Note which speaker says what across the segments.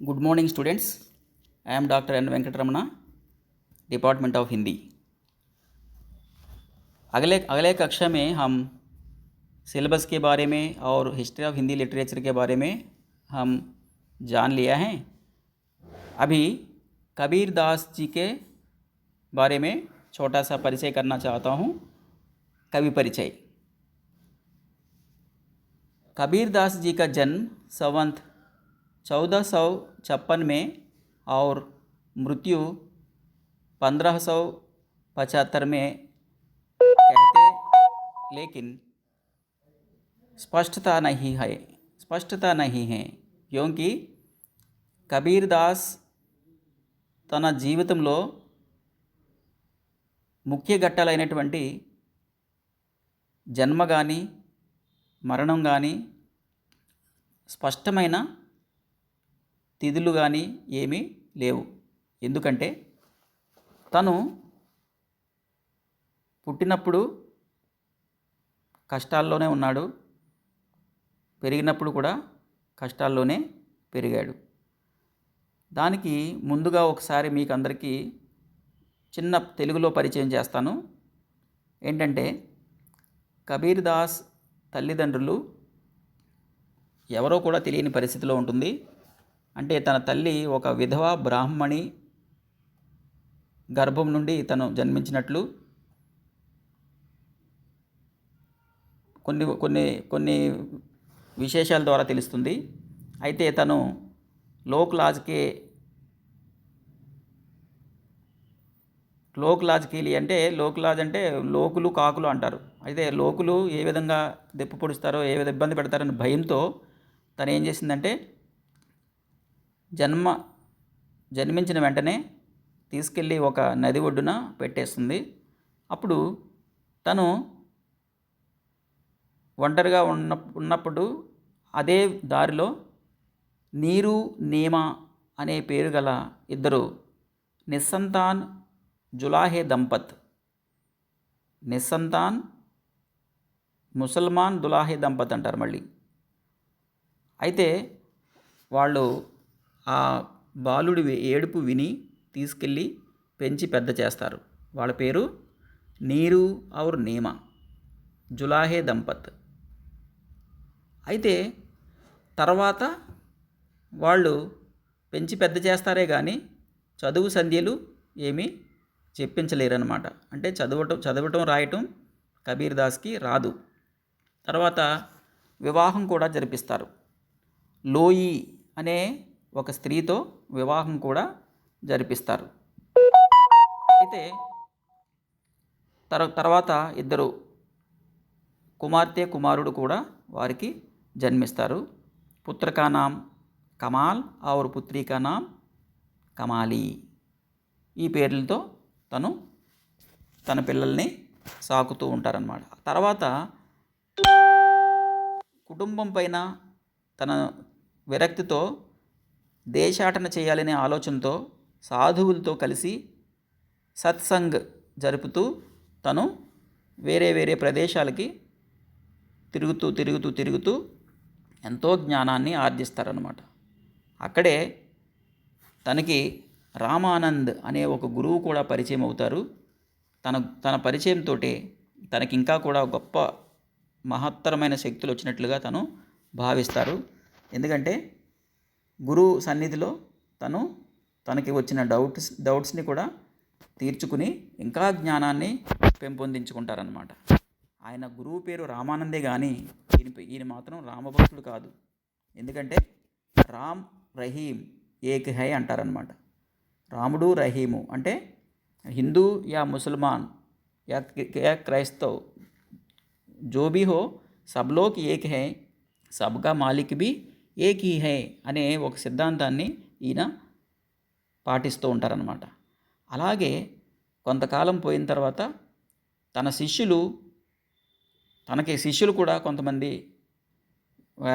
Speaker 1: Good morning students. I am doctor N Venkataramana, department of Hindi. अगले अगले कक्षा में हम सिलेबस के बारे में और हिस्ट्री ऑफ हिंदी लिटरेचर के बारे में हम जान लिया है। अभी कबीर दास जी के बारे में छोटा सा परिचय करना चाहता हूँ। कवि परिचय। कबीर दास जी का जन्म संवत 1456 में और मृत्यु 1575 में कहते, लेकिन स्पष्टता नहीं है क्योंकि कबीर दास తన జీవితంలో ముఖ్య ఘట్టాలైనటువంటి జన్మ కానీ మరణం కానీ స్పష్టమైన తిథులు కానీ ఏమీ లేవు. ఎందుకంటే తను పుట్టినప్పుడు కష్టాల్లోనే ఉన్నాడు, పెరిగినప్పుడు కూడా కష్టాల్లోనే పెరిగాడు. దానికి ముందుగా ఒకసారి మీకు అందరికీ చిన్న తెలుగులో పరిచయం చేస్తాను. ఏంటంటే కబీర్ దాస్ తల్లిదండ్రులు ఎవరో కూడా తెలియని పరిస్థితిలో ఉంటుంది. అంటే తన తల్లి ఒక విధవా బ్రాహ్మణి గర్భం నుండి తను జన్మించినట్లు కొన్ని కొన్ని కొన్ని విశేషాల ద్వారా తెలుస్తుంది. అయితే తను లోక్ లాజ్ అంటే లోకులు కాకులు అంటారు. అయితే లోకులు ఏ విధంగా దెప్పు పొడుస్తారో, ఏ విధంగా ఇబ్బంది పెడతారని భయంతో తను ఏం చేసిందంటే జన్మించిన వెంటనే తీసుకెళ్ళి ఒక నది ఒడ్డున పెట్టేస్తుంది. అప్పుడు తను ఒంటరిగా ఉన్నప్పుడు అదే దారిలో నీరు నేమ అనే పేరు గల ఇద్దరు నిస్సంతాన్ జులాహే నిస్సంతాన్ ముసల్మాన్ దులాహే దంపత్ అంటారు మళ్ళీ. అయితే వాళ్ళు ఆ బాలుడి ఏడుపు విని తీసుకెళ్ళి పెంచి పెద్ద చేస్తారు. వాళ్ళ పేరు నీరు ఔర్ నేమ, జులాహే దంపత్. అయితే తర్వాత వాళ్ళు పెంచి పెద్ద చేస్తారే కానీ చదువు సంధ్యలు ఏమీ చెప్పించలేరన్నమాట. అంటే చదవటం రాయటం కబీర్ దాస్కి రాదు. తర్వాత వివాహం కూడా జరిపిస్తారు. లోయి అనే ఒక స్త్రీతో వివాహం కూడా జరిపిస్తారు. అయితే తర్వాత ఇద్దరు కుమారుడు కూడా వారికి జన్మిస్తారు. పుత్రకా నామ్ కమాల్ ఔర్ పుత్రికా నామ్ కమాలి. ఈ పేర్లతో తను తన పిల్లల్ని సాకుతూ ఉంటారన్నమాట. తర్వాత కుటుంబం పైన తన విరక్తితో దేశాటన చేయాలనే ఆలోచనతో సాధువులతో కలిసి సత్సంగ్ జరుపుతూ తను వేరే ప్రదేశాలకి తిరుగుతూ ఎంతో జ్ఞానాన్ని ఆర్జిస్తారనమాట. అక్కడే తనకి రామానంద్ అనే ఒక గురువు కూడా పరిచయం అవుతారు. తన పరిచయంతో తనకి ఇంకా కూడా గొప్ప మహత్తరమైన శక్తులు వచ్చినట్లుగా తను భావిస్తారు. ఎందుకంటే గురువు సన్నిధిలో తనకి వచ్చిన డౌట్స్ని కూడా తీర్చుకుని ఇంకా జ్ఞానాన్ని పెంపొందించుకుంటారనమాట. ఆయన గురువు పేరు రామానందే కానీ ఈయన మాత్రం రామభక్తుడు కాదు. ఎందుకంటే రామ్ రహీం ఏక్ హై అంటారనమాట. రాముడు రహీము అంటే హిందూ యా ముసల్మాన్ యా క్రైస్తవ్ జో భీ హో సబ్ లోగ్ ఏక్ హై, సబ్కా మాలిక్ భీ ఏక్ హీ హై అనే ఒక సిద్ధాంతాన్ని ఈయన పాటిస్తూ ఉంటారనమాట. అలాగే కొంతకాలం పోయిన తర్వాత తనకి శిష్యులు కూడా కొంతమంది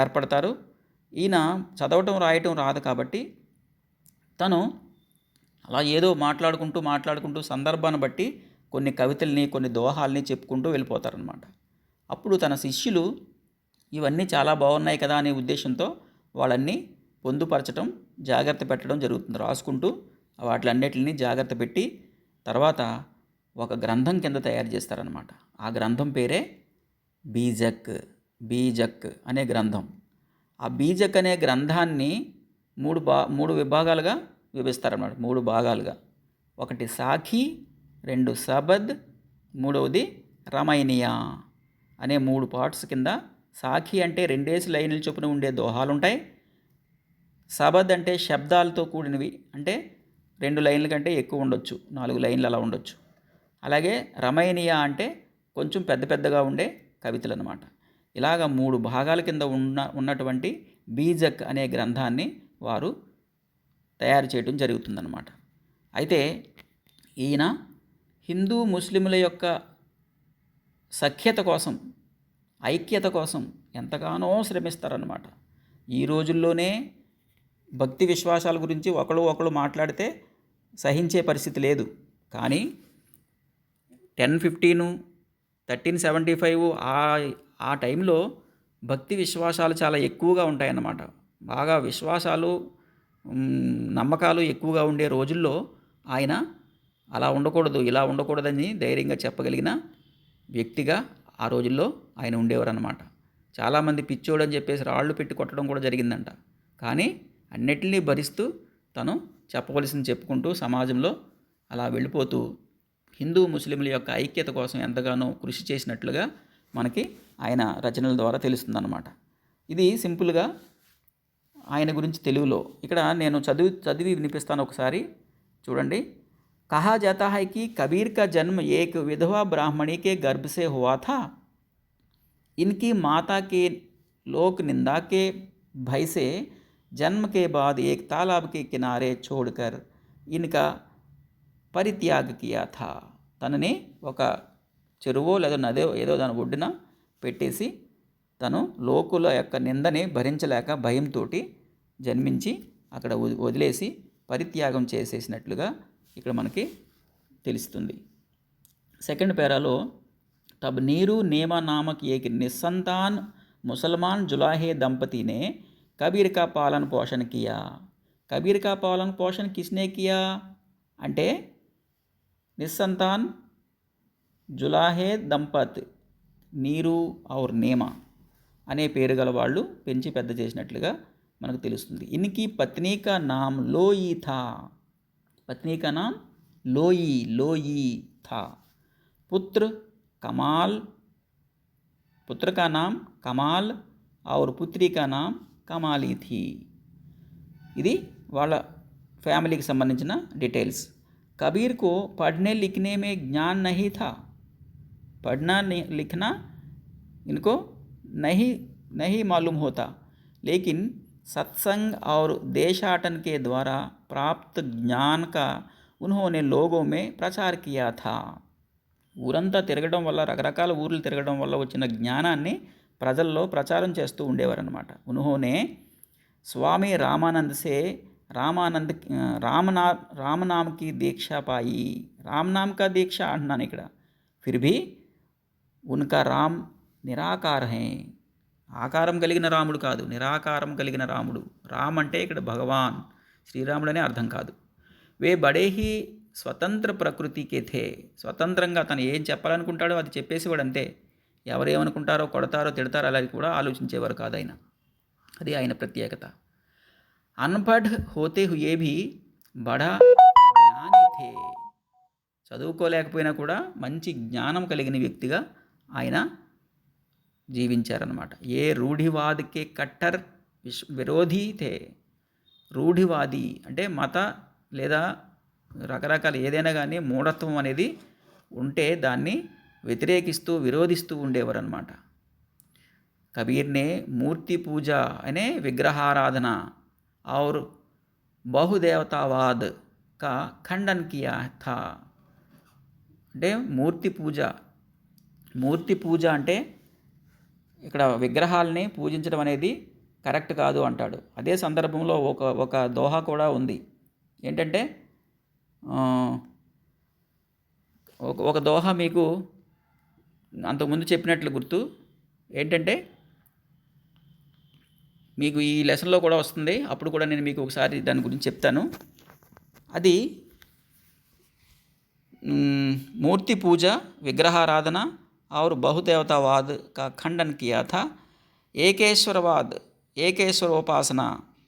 Speaker 1: ఏర్పడతారు. ఈయన చదవటం రాయటం రాదు కాబట్టి తను అలా ఏదో మాట్లాడుకుంటూ సందర్భాన్ని బట్టి కొన్ని కవితల్ని, కొన్ని దోహాల్ని చెప్పుకుంటూ వెళ్ళిపోతారనమాట. అప్పుడు తన శిష్యులు ఇవన్నీ చాలా బాగున్నాయి కదా అనే ఉద్దేశంతో వాళ్ళన్నీ పొందుపరచడం, జాగ్రత్త పెట్టడం జరుగుతుంది. రాసుకుంటూ వాటిలన్నిటిని జాగ్రత్త పెట్టి తర్వాత ఒక గ్రంథం కింద తయారు చేస్తారనమాట. ఆ గ్రంథం పేరే బీజక్ అనే గ్రంథం. ఆ బీజక్ అనే గ్రంథాన్ని మూడు విభాగాలుగా విభజిస్తారన్నమాట. 3 భాగాలుగా. ఒకటి సాఖీ, 2 సబద్, మూడవది రమైనియా అనే 3 పార్ట్స్ కింద. సాఖీ అంటే 2 లైన్ల చొప్పున ఉండే దోహాలు ఉంటాయి. సబద్ అంటే శబ్దాలతో కూడినవి, అంటే 2 లైన్ల కంటే ఎక్కువ ఉండొచ్చు, 4 లైన్లు అలా ఉండొచ్చు. అలాగే రమైనియా అంటే కొంచెం పెద్ద పెద్దగా ఉండే కవితలు అన్నమాట. ఇలాగ 3 భాగాల కింద ఉన్నటువంటి బీజక్ అనే గ్రంథాన్ని వారు తయారు చేయడం జరుగుతుందన్నమాట. అయితే ఈయన హిందూ ముస్లింల యొక్క సఖ్యత కోసం, ఐక్యత కోసం ఎంతగానో శ్రమిస్తారన్నమాట. ఈ రోజుల్లోనే భక్తి విశ్వాసాల గురించి ఒకళ్ళు మాట్లాడితే సహించే పరిస్థితి లేదు. కానీ 1015, 1375 ఆ టైంలో భక్తి విశ్వాసాలు చాలా ఎక్కువగా ఉంటాయన్నమాట. బాగా విశ్వాసాలు, నమ్మకాలు ఎక్కువగా ఉండే రోజుల్లో ఆయన అలా ఉండకూడదు, ఇలా ఉండకూడదని ధైర్యంగా చెప్పగలిగిన వ్యక్తిగా ఆ రోజుల్లో ఆయన ఉండేవారు అన్నమాట. చాలామంది పిచ్చోడని చెప్పేసి రాళ్ళు పెట్టి కొట్టడం కూడా జరిగిందంట. కానీ అన్నిటినీ భరిస్తూ తను చెప్పవలసింది చెప్పుకుంటూ సమాజంలో అలా వెళ్ళిపోతూ హిందూ ముస్లింల యొక్క ఐక్యత కోసం ఎంతగానో కృషి చేసినట్లుగా మనకి ఆయన రచనల ద్వారా తెలుస్తుందన్నమాట. ఇది సింపుల్గా ఆయన గురించి తెలుగులో. ఇక్కడ నేను చదివి వినిపిస్తాను ఒకసారి చూడండి. कहा जाता है कि कबीर का जन्म एक विधवा ब्राह्मणी के गर्भ से हुआ था. इनकी माता के लोक निंदा के भय से जन्म के बाद एक तालाब के किनारे छोड़कर इनका परित्याग किया था. తనని ఒక చెరువో లేదా నదో ఏదో దాని ఒడ్డున పెట్టేసి తను లోకుల యొక్క నిందని భరించలేక భయంతో జన్మించి అక్కడ వదిలేసి పరిత్యాగం చేసేసినట్లుగా ఇక్కడ మనకి తెలుస్తుంది. సెకండ్ పేరాలో तब नीरू नेमा नामक एक निसंतान मुसलमान जुलाहे दंपति ने कबीर का पालन पोषण किया. कबीर का पालन पोषण किसने किया అంటే నిస్సంతాన్ జులాహే దంపత్ నీరు ఔర్ నేమా అనే పేరు గల వాళ్ళు పెంచి పెద్ద చేసినట్లుగా మనకు తెలుస్తుంది. ఇన్కి పత్ని కా నామ్ లోయి థా. पत्नी का नाम लोई था. पुत्र का नाम कमाल और पुत्री का नाम कमाली थी. ఇది వాళ్ళ ఫ్యామిలీకి సంబంధించిన డీటెయిల్స్. कबीर को पढ़ने लिखने में ज्ञान नहीं था. पढ़ना लिखना इनको नहीं मालूम होता, लेकिन सत्संग और देशाटन के द्वारा प्राप्त ज्ञान का उन्होंने लोगों में प्रचार किया था. ఊరంతా తిరగడం వల్ల, రకరకాల ఊర్లు తిరగడం వల్ల వచ్చిన జ్ఞానాన్ని ప్రజల్లో ప్రచారం చేస్తూ ఉండేవారన్నమాట. उन्होंने स्वामी रामानंद से राम नाम की दीक्षा पाई. राम नाम का दीक्षा అంటున్నాను ఇక్కడ. फिर भी उनका राम निराकार है. ఆకారం కలిగిన రాముడు కాదు, నిరాకారం కలిగిన రాముడు. రామ్ అంటే ఇక్కడ భగవాన్ శ్రీరాముడు అనే అర్థం కాదు. వే బడే హీ స్వతంత్ర ప్రకృతికే థే. స్వతంత్రంగా తను ఏం చెప్పాలనుకుంటాడో అది చెప్పేసేవాడు అంతే. ఎవరేమనుకుంటారో, కొడతారో, తిడతారో అలా కూడా ఆలోచించేవారు కాదు ఆయన. అది ఆయన ప్రత్యేకత. అన్పఢ్ హోతే హుయే భీ బడా జ్ఞాని థే. చదువుకోలేకపోయినా కూడా మంచి జ్ఞానం కలిగిన వ్యక్తిగా ఆయన జీవించారన్నమాట. ఏ రూఢివాదికే కట్టర్ విరోధి థే. రూఢివాది అంటే మత లేదా రకరకాల ఏదైనా కానీ మూఢత్వం అనేది ఉంటే దాన్ని వ్యతిరేకిస్తూ విరోధిస్తూ ఉండేవారు అన్నమాట. कबीर ने मूर्ति पूजा यानी विग्रहाराधना और बहुदेवतावाद का खंडन किया था. అంటే మూర్తి పూజ అంటే ఇక్కడ విగ్రహాలని పూజించడం అనేది కరెక్ట్ కాదు అంటాడు. అదే సందర్భంలో ఒక దోహా కూడా ఉంది. ఏంటంటే ఒక దోహా మీకు అంతకుముందు చెప్పినట్లు గుర్తు. ఏంటంటే మీకు ఈ లెసన్లో కూడా వస్తుంది, అప్పుడు కూడా నేను మీకు ఒకసారి దాని గురించి చెప్తాను. అది मूर्ति पूजा, विग्रहाराधना और बहुदेवतावाद का खंडन किया था. ఏకేశ్వరవాద్, ఏకేశ్వరోపాసన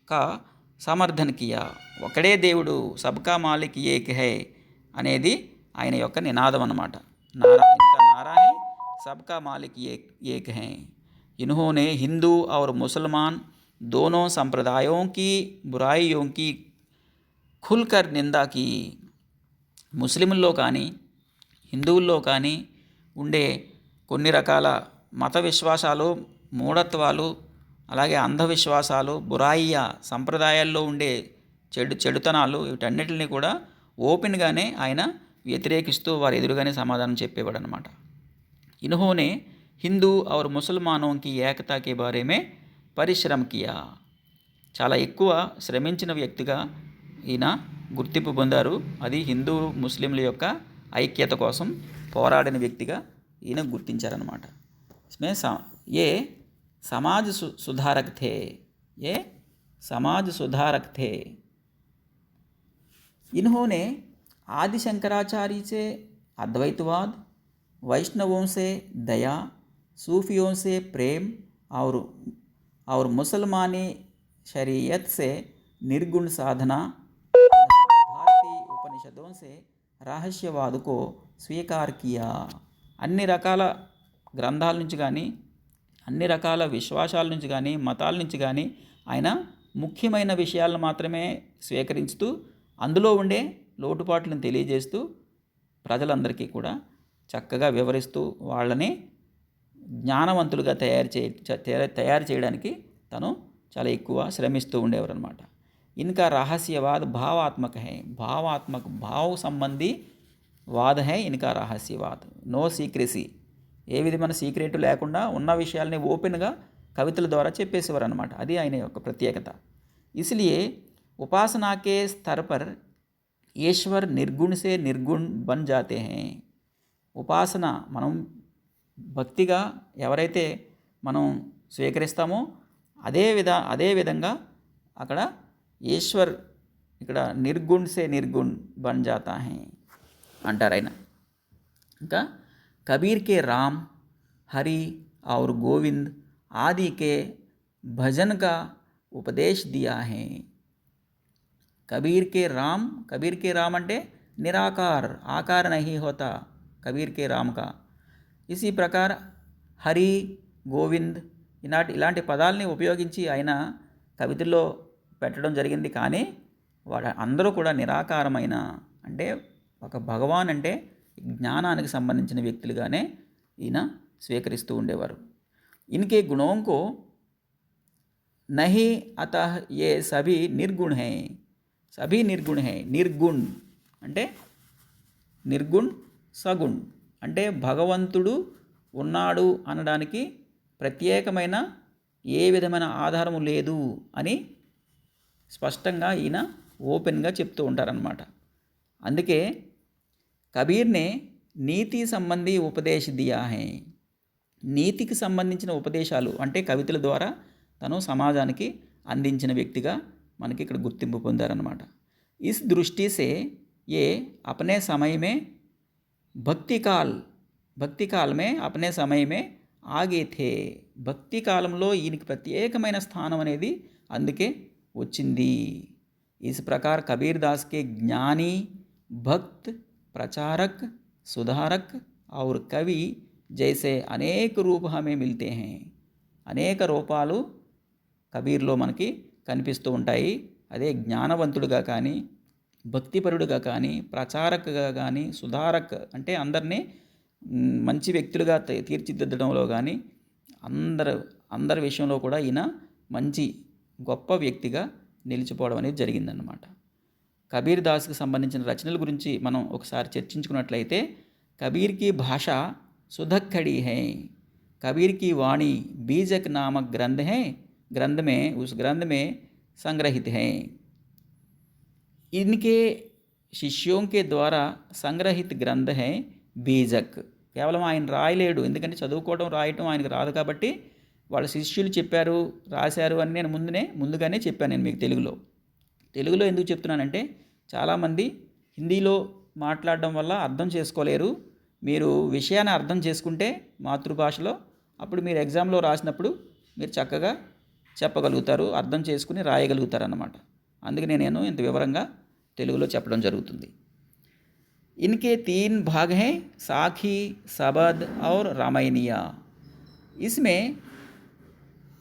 Speaker 1: కా సమర్థన్ కియా. ఒకడే దేవుడు, సబ్కా మాలిక్ ఏక్ హై అనేది ఆయన యొక్క నినాదం అన్నమాట. నారా హై, సబ్కా మాలిక్ ఏక్ హై. इन्होंने हिंदू और मुसलमान दोनों संप्रदायों की बुराइयों की खुलकर निंदा की. ముస్లింల్లో కానీ హిందువుల్లో కానీ ఉండే కొన్ని రకాల మత విశ్వాసాలు, మూఢత్వాలు, అలాగే అంధవిశ్వాసాలు, బురాయియా సంప్రదాయాల్లో ఉండే చెడుతనాలు, వీటన్నిటిని కూడా ఓపెన్గానే ఆయన వ్యతిరేకిస్తూ వారి ఎదురుగానే సమాధానం చెప్పేవాడు అనమాట. ఇన్హోనే హిందూ ఔర్ ముసల్మానోं की ఏకతా के बारे में పరిశ్రమ కియా. చాలా ఎక్కువ శ్రమించిన వ్యక్తిగా ఈయన గుర్తింపు పొందారు. అది హిందూ ముస్లింల యొక్క ఐక్యత కోసం పోరాడిన వ్యక్తిగా ఈయన గుర్తించారనమాట. ఏ సమాజ్ సుధారక్ थे, ये समाज सुधारक थे. इन्होंने आदि शंकराचार्य से अद्वैतवाद, वैष्णवों से दया, सूफियों से प्रेम और मुसलमानी शरीयत से निर्गुण साधना, भारतीय उपनिषदों से रहस्यवाद को स्वीकार किया. అన్ని రకాల గ్రంథాల నుంచి కానీ, అన్ని రకాల విశ్వాసాల నుంచి కానీ, మతాల నుంచి కానీ ఆయన ముఖ్యమైన విషయాలను మాత్రమే స్వీకరిస్తూ, అందులో ఉండే లోటుపాట్లను తెలియజేస్తూ, ప్రజలందరికీ కూడా చక్కగా వివరిస్తూ వాళ్ళని జ్ఞానవంతులుగా తయారు చేయడానికి తను చాలా ఎక్కువ శ్రమిస్తూ ఉండేవారు అనమాట. इनका रहस्यवाद भावात्मक है, भावात्मक भाव संबंधी వాద్ హై ఇన్కా రహస్యవాద్. నో సీక్రెసీ, ఏ విధమైన సీక్రెట్ లేకుండా ఉన్న విషయాల్ని ఓపెన్గా కవితల ద్వారా చెప్పేసేవారు అనమాట. అది ఆయన యొక్క ప్రత్యేకత. इसलिए उपासना के स्तर पर ईश्वर निर्गुण से निर्गुण बन जाते हैं. ఉపాసన మనం భక్తిగా ఎవరైతే మనం స్వీకరిస్తామో అదే విధంగా అక్కడ ఈశ్వర్ ఇక్కడ నిర్గుణ్ సే నిర్గుణ్ బన్ జాతా హై అంటారు ఆయన. ఇంకా కబీర్ కే రామ్, హరి और गोविंद आदि के भजन का उपदेश दिया है. कबीर के राम అంటే निराकार, आकार नहीं होता कबीर के राम का. इसी प्रकार హరి, గోవింద్ ఇలాంటి పదాలని ఉపయోగించి ఆయన కవితల్లో పెట్టడం జరిగింది. కానీ అందరూ కూడా నిరాకారమైన, అంటే ఒక భగవాన్ అంటే జ్ఞానానికి సంబంధించిన వ్యక్తులుగానే ఈయన స్వీకరిస్తూ ఉండేవారు. ఇన్కే గుణోं को नहीं अतः ये सभी निर्गुण हैं, सभी निर्गुण हैं. నిర్గుణ్ అంటే నిర్గుణ్, సగుణ్ అంటే భగవంతుడు ఉన్నాడు అనడానికి ప్రత్యేకమైన ఏ విధమైన ఆధారము లేదు అని స్పష్టంగా ఈయన ఓపెన్గా చెప్తూ ఉంటారనమాట. అందుకే కబీర్నే నీతి సంబంధీ ఉపదేశ దియా హై. నీతికి సంబంధించిన ఉపదేశాలు అంటే కవితల ద్వారా తను సమాజానికి అందించిన వ్యక్తిగా మనకి ఇక్కడ గుర్తింపు పొందారనమాట. ఇస్ దృష్టి సే ఏ అప్నే समय में భక్తి కాల్ మే అప్నే समय में ఆగే థే. భక్తి కాలంలో ఈయనకి ప్రత్యేకమైన స్థానం అనేది అందుకే వచ్చింది. इस प्रकार कबीर दास के ज्ञानी, भक्त, प्रचारक, सुधारक और कवि जैसे अनेक रूप हमें मिलते हैं. అనేక రూపాలు కబీర్లో మనకి కనిపిస్తూ ఉంటాయి. అదే జ్ఞానవంతుడిగా కానీ, భక్తిపరుడుగా కానీ, ప్రచారకగా కానీ, సుధారక్ అంటే అందరినీ మంచి వ్యక్తులుగా తీర్చిదిద్దడంలో కానీ, అందరి విషయంలో కూడా ఈయన మంచి గొప్ప వ్యక్తిగా నిలిచిపోవడం అనేది జరిగిందన్నమాట. కబీర్ దాస్కి సంబంధించిన రచనల గురించి మనం ఒకసారి చర్చించుకున్నట్లయితే, కబీర్ की भाषा सुधक्खड़ी है, कबीर की वाणी बीजक नामक ग्रंथ में संग्रहित है. इनके शिष्यों के द्वारा संग्रहित ग्रंथ है బీజక్. కేవలం ఆయన రాయలేడు, ఎందుకంటే చదువుకోవడం రాయటం ఆయనకు రాదు కాబట్టి వాళ్ళ శిష్యులు చెప్పారు, రాశారు అని నేను ముందుగానే చెప్పాను నేను మీకు తెలుగులో ఎందుకు చెప్తున్నానంటే చాలామంది హిందీలో మాట్లాడడం వల్ల అర్థం చేసుకోలేరు. మీరు విషయాన్ని అర్థం చేసుకుంటే మాతృభాషలో అప్పుడు మీరు ఎగ్జామ్లో రాసినప్పుడు మీరు చక్కగా చెప్పగలుగుతారు, అర్థం చేసుకుని రాయగలుగుతారు అన్నమాట. అందుకనే నేను ఇంత వివరంగా తెలుగులో చెప్పడం జరుగుతుంది. इनके 3 भाग हैं, साखी, सबद और रामायणिया. इसमें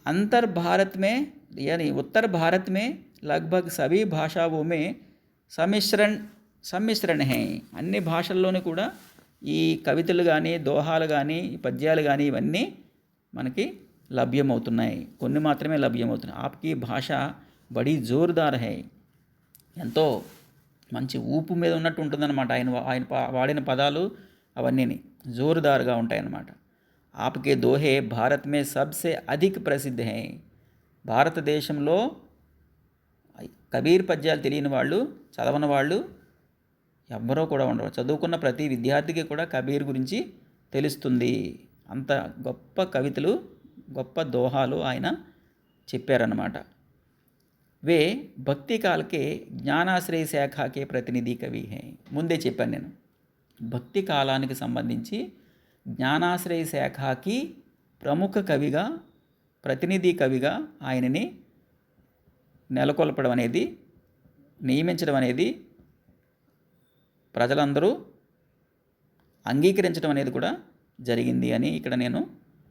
Speaker 1: अंतर भारत में यानी उत्तर भारत में लगभग सभी भाषाओं में సమ్మిశ్రణ है. అన్ని భాషల్లోనూ కూడా ఈ కవితలు కానీ, దోహాలు కానీ, పద్యాలు కానీ ఇవన్నీ మనకి లభ్యమవుతున్నాయి. కొన్ని మాత్రమే లభ్యమవుతున్నాయి. ఆప్కి భాష బడీ జోర్దార్ హై. ఎంతో మంచి ఊపు మీద ఉన్నట్టు ఉంటుందన్నమాట. ఆయన వాడిన పదాలు అవన్నీ జోరుదారుగా ఉంటాయన్నమాట. ఆప్కే దోహే భారత్ మే సబ్సే అధిక్ ప్రసిద్ధ హై. భారతదేశంలో కబీర్ పద్యాలు తెలియని వాళ్ళు, చదవని వాళ్ళు ఎవ్వరూ కూడా ఉండరు. చదువుకున్న ప్రతి విద్యార్థికి కూడా కబీర్ గురించి తెలుస్తుంది. అంత గొప్ప కవితలు, గొప్ప దోహాలు ఆయన చెప్పారన్నమాట. వే భక్తి కాలకే జ్ఞానాశ్రయ శాఖకే ప్రతినిధి కవి హై. ముందే చెప్పాను నేను, భక్తి కాలానికి సంబంధించి జ్ఞానాశ్రయ శాఖకి ప్రముఖ కవిగా, ప్రతినిధి కవిగా ఆయనని నెలకొల్పడం అనేది, నియమించడం అనేది, ప్రజలందరూ అంగీకరించడం అనేది కూడా జరిగింది అని ఇక్కడ నేను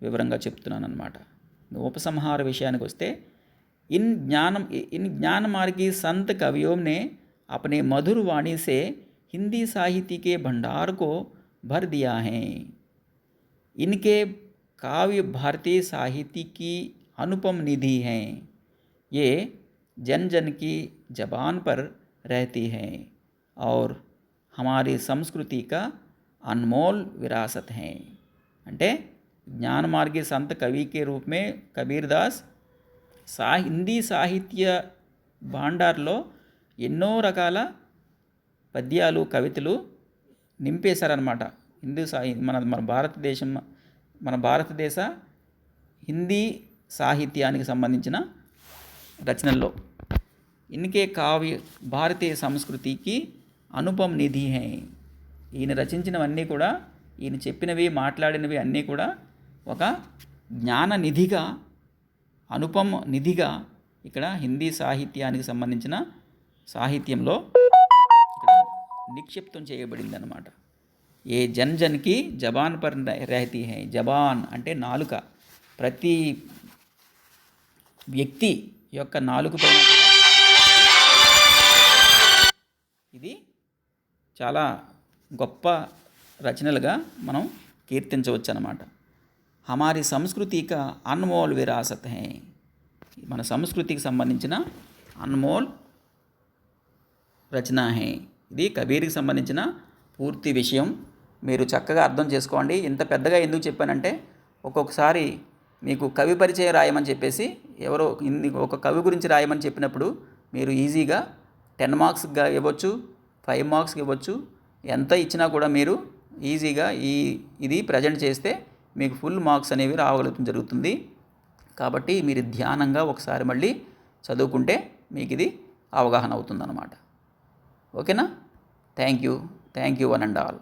Speaker 1: వివరంగా చెప్తున్నాను అన్నమాట. ఉపసంహార విషయానికి వస్తే इन ज्ञान मार्गी संत कवियों ने अपने मधुर वाणी से हिंदी साहित्य के भंडार को भर दिया है. इनके काव्य भारतीय साहित्य की अनुपम निधि हैं. ये जन जन की जबान पर रहती हैं और हमारी संस्कृति का अनमोल विरासत हैं. అంటే జ్ఞానమార్గి సంత కవి के रूप में कबीरदास హిందీ సాహిత్య భాండార్లో ఎన్నో రకాల పద్యాలు, కవితలు నింపేశారనమాట. మన భారతదేశ హిందీ సాహిత్యానికి సంబంధించిన రచనల్లో ఇన్కే కావ్య భారతీయ సంస్కృతికి అనుపమ నిధి హై. ఈయన రచించినవన్నీ కూడా, ఈయన చెప్పినవి, మాట్లాడినవి అన్నీ కూడా ఒక జ్ఞాన నిధిగా, అనుపమ నిధిగా ఇక్కడ హిందీ సాహిత్యానికి సంబంధించిన సాహిత్యంలో ఇక్కడ నిక్షిప్తం చేయబడింది అన్నమాట. ఏ జన్ జన్కి జబాన్ పర్ రహతీ హై. జబాన్ అంటే నాలుక, ప్రతి వ్యక్తి యొక్క నాలుకపై ఇది చాలా గొప్ప రచనలుగా మనం కీర్తించవచ్చు అన్నమాట. हमारी संस्कृति का अनमोल विरासत है. మన సంస్కృతికి సంబంధించిన అన్మోల్ రచన హై. ఇది కబీర్కి సంబంధించిన పూర్తి విషయం. మీరు చక్కగా అర్థం చేసుకోండి. ఇంత పెద్దగా ఎందుకు చెప్పానంటే, ఒక్కొక్కసారి మీకు కవి పరిచయం రాయమని చెప్పేసి ఎవరో ఒక కవి గురించి రాయమని చెప్పినప్పుడు మీరు ఈజీగా 10 మార్క్స్గా ఇవ్వచ్చు, 5 మార్క్స్కి ఇవ్వచ్చు. ఎంత ఇచ్చినా కూడా మీరు ఈజీగా ఇది ప్రజెంట్ చేస్తే మీకు ఫుల్ మార్క్స్ అనేవి రావగలగడం జరుగుతుంది. కాబట్టి మీరు ధ్యానంగా ఒకసారి మళ్ళీ చదువుకుంటే మీకు ఇది అవగాహన అవుతుందన్నమాట. ఓకేనా? Thank you one and all.